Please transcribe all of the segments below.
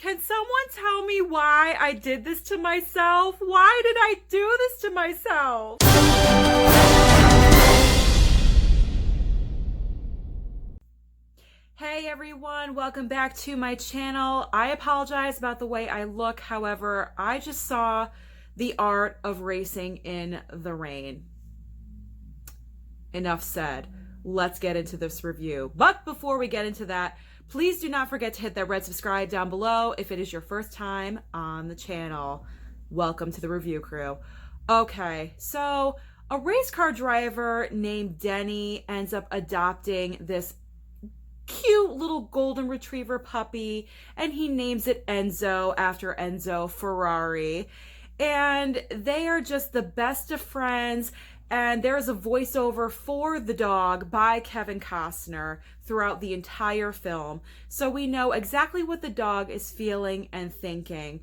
Can someone tell me why I did this to myself? Why did I do this to myself? Hey everyone, welcome back to my channel. I apologize about the way I look. However, I just saw The Art of Racing in the Rain. Enough said. Let's get into this review. But before we get into that, please do not forget to hit that red subscribe down below if it is your first time on the channel. Welcome to the review crew. Okay, so a race car driver named Denny ends up adopting this cute little golden retriever puppy, and he names it Enzo after Enzo Ferrari. And they are just the best of friends. And there's a voiceover for the dog by Kevin Costner throughout the entire film. So we know exactly what the dog is feeling and thinking.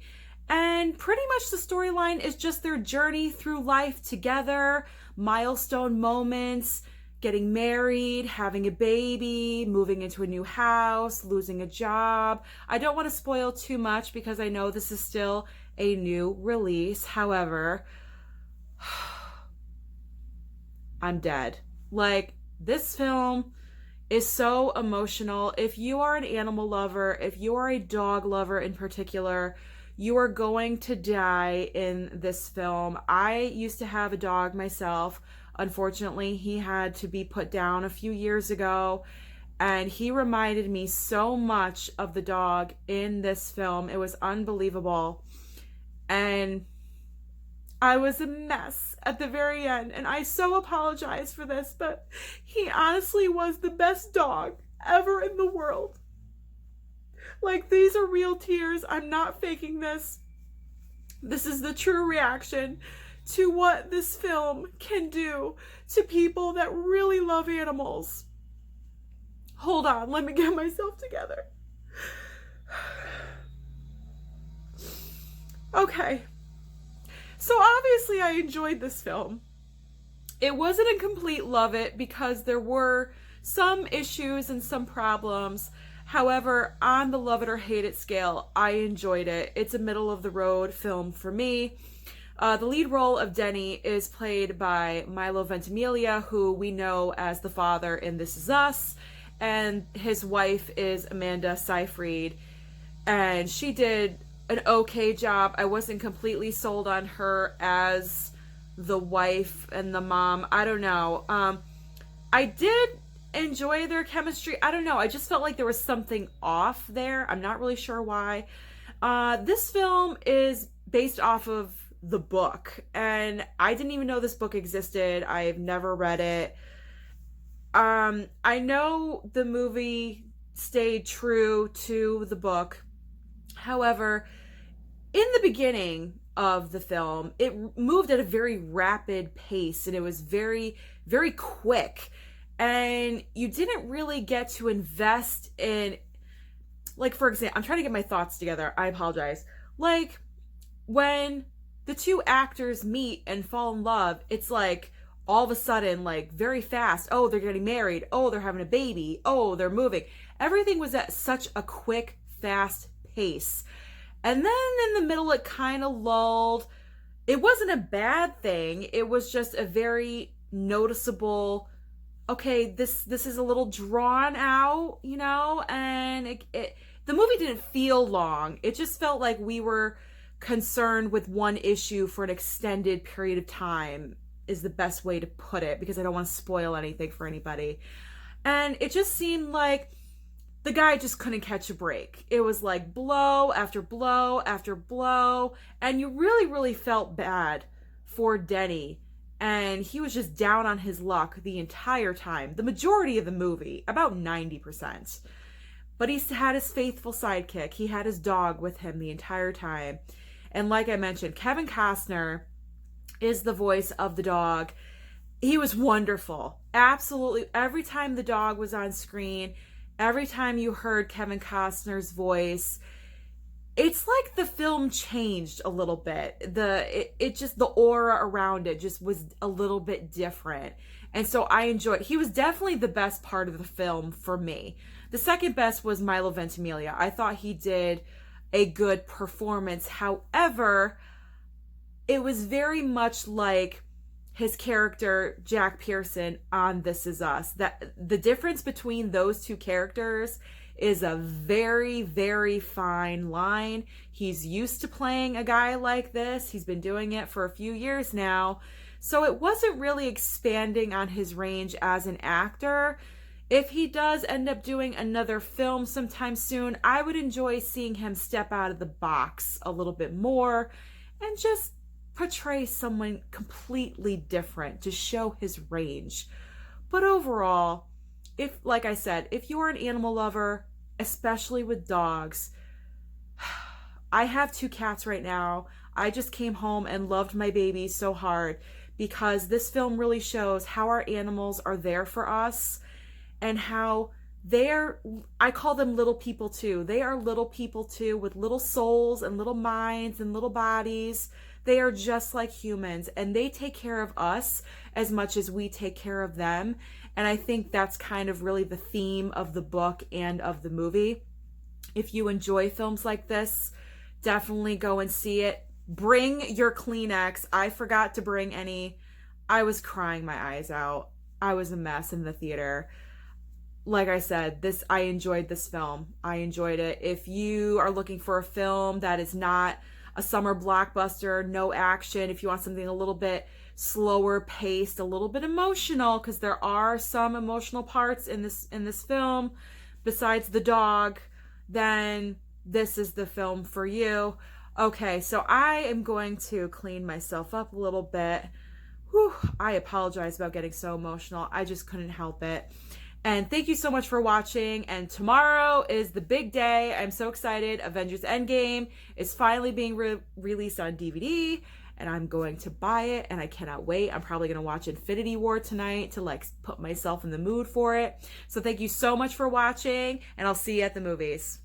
And pretty much the storyline is just their journey through life together, milestone moments, getting married, having a baby, moving into a new house, losing a job. I don't want to spoil too much because I know this is still a new release. However, I'm dead. Like, this film is so emotional. If you are an animal lover, if you are a dog lover in particular, you are going to die in this film. I used to have a dog myself. Unfortunately, he had to be put down a few years ago, and he reminded me so much of the dog in this film. It was unbelievable. And I was a mess at the very end, and I so apologize for this, but he honestly was the best dog ever in the world. Like, these are real tears. I'm not faking this. This is the true reaction to what this film can do to people that really love animals. Hold on, let me get myself together. Okay. So obviously I enjoyed this film. It wasn't a complete love it because there were some issues and some problems. However, on the love it or hate it scale, I enjoyed it. It's a middle of the road film for me. The lead role of Denny is played by Milo Ventimiglia, who we know as the father in This Is Us, and his wife is Amanda Seyfried, and she did an okay job. I wasn't completely sold on her as the wife and the mom. I don't know. I did enjoy their chemistry. I don't know. I just felt like there was something off there. I'm not really sure why. This film is based off of the book, and I didn't even know this book existed. I've never read it. I know the movie stayed true to the book. However, in the beginning of the film, it moved at a very rapid pace, and it was very, very quick. And you didn't really get to invest in, like, for example, I'm trying to get my thoughts together. I apologize. Like, when the two actors meet and fall in love, it's like all of a sudden, like, very fast. Oh, they're getting married. Oh, they're having a baby. Oh, they're moving. Everything was at such a quick, fast pace. And then in the middle, it kind of lulled. It wasn't a bad thing. It was just a very noticeable, okay, this is a little drawn out, you know, and the movie didn't feel long. It just felt like we were concerned with one issue for an extended period of time, is the best way to put it, because I don't want to spoil anything for anybody. And it just seemed like the guy just couldn't catch a break. It was like blow after blow after blow, and you really, really felt bad for Denny. And he was just down on his luck the entire time. The majority of the movie, about 90%. But he had his faithful sidekick. He had his dog with him the entire time. And like I mentioned, Kevin Costner is the voice of the dog. He was wonderful. Absolutely. Every time the dog was on screen, every time you heard Kevin Costner's voice, it's like the film changed a little bit. It just, the aura around it just was a little bit different. And so I enjoyed it. He was definitely the best part of the film for me. The second best was Milo Ventimiglia. I thought he did a good performance. However, it was very much like his character Jack Pearson on This Is Us. That the difference between those two characters is a very, very fine line. He's used to playing a guy like this. He's been doing it for a few years now. So it wasn't really expanding on his range as an actor. If he does end up doing another film sometime soon, I would enjoy seeing him step out of the box a little bit more and just portray someone completely different to show his range. But overall, if, like I said, if you're an animal lover, especially with dogs, I have 2 cats right now. I just came home and loved my baby so hard because this film really shows how our animals are there for us and how I call them little people too. They are little people too, with little souls and little minds and little bodies. They are just like humans, and they take care of us as much as we take care of them. And I think that's kind of really the theme of the book and of the movie. If you enjoy films like this, definitely go and see it. Bring your Kleenex. I forgot to bring any. I was crying my eyes out. I was a mess in the theater. Like I said, I enjoyed this film. I enjoyed it. If you are looking for a film that is not a summer blockbuster, no action, if you want something a little bit slower paced, a little bit emotional, because there are some emotional parts in this film besides the dog, then this is the film for you. Okay, so I am going to clean myself up a little bit. Whew, I apologize about getting so emotional. I just couldn't help it. And thank you so much for watching. And tomorrow is the big day. I'm so excited. Avengers Endgame is finally being released on DVD. And I'm going to buy it. And I cannot wait. I'm probably going to watch Infinity War tonight to like put myself in the mood for it. So thank you so much for watching. And I'll see you at the movies.